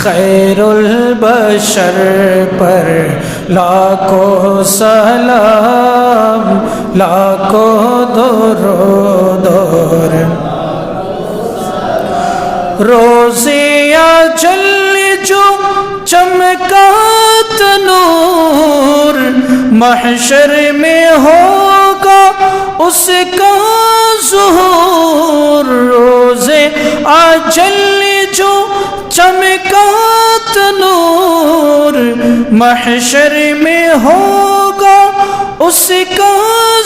خیرُ البشر پر لاکھوں سلام لاکھوں درود اور روزے اجل جو چمکات نور محشر میں ہوگا اس کا ظہور روزے اجل جو چمکات نور محشر میں ہوگا اس کا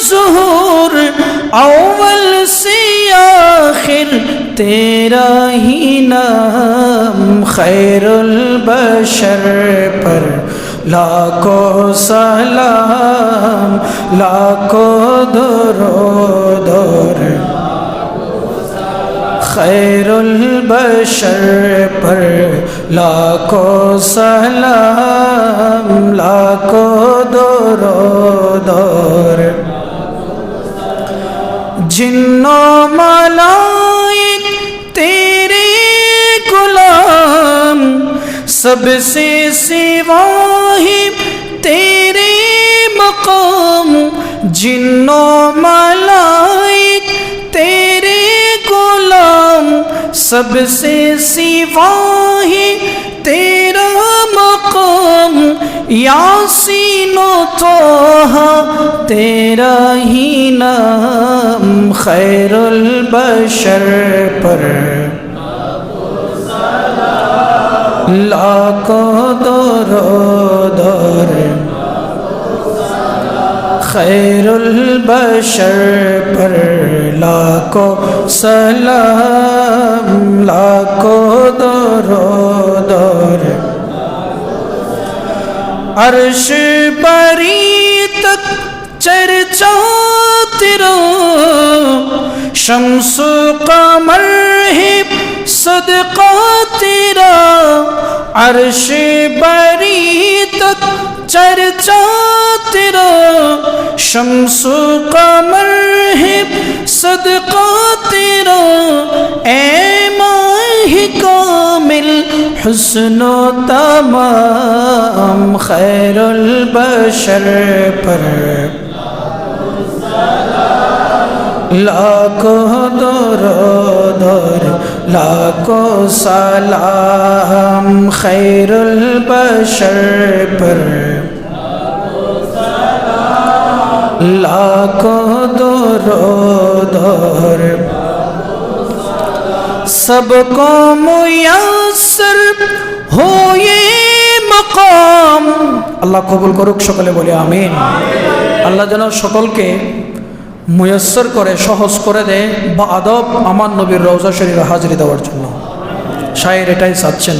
ظہور اول سے آخر تیرا ہی نام خیر البشر پر لاکھوں سلام لاکھوں درود اور خیر البشر پر لاکھوں سلام لاکھوں درود اور جن و ملائک تیرے غلام سب سے سوا ہے تیرے مقام جن و ملائک تیرے غلام سب سے سوا ہے تیرا مقام یاسین و طہ تیرا ہی نام خیر البشر پر لاکھوں درود اور خیر البشر پر لاکھوں سلام لاکھوں درود اور عرش بری تک چرچا تیرا شمس و قمر ہے صدقہ تیرا عرش بری تک چرچا تیرا شمس و قمر ہے صدقہ تیرا اے ماہ کامل حسن و تمام خیر البشر پر لاکھوں درود اور لاکھوں سلام خیر البشر پر لاکھوں درود اور سب کو میسر ہو یہ مقام اللہ قبول করুক সকলে বলি আমিন আল্লাহ যেন সকলকে মুয়াসসর করে সহজ করে দেয় বা আদব আমার নবীর রওজা শরীফে হাজিরি দেওয়ার জন্য শায়ের এটাই চাচ্ছেন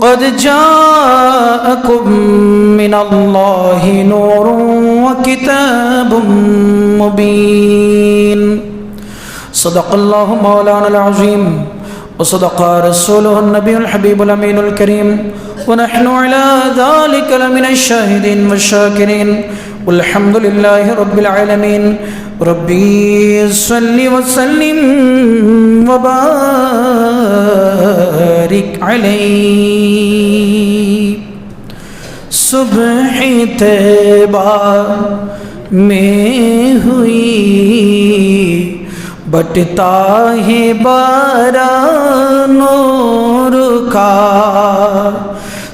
قد جاءكم من الله نور كتاب مبين صدق الله مولانا العظيم وصدق رسوله النبي الحبيب الأمين الكريم ونحن على ذلك لمن الشاهدين والشاكرين والحمد لله رب العالمين ربي صل وسلم وبارك عليه صبح طیبہ میں ہوئی بٹتا ہے باران نور کا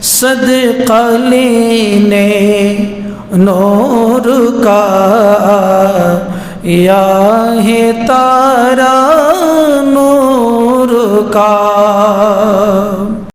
صدقہ لینے نور کا یا ہے تارا نور کا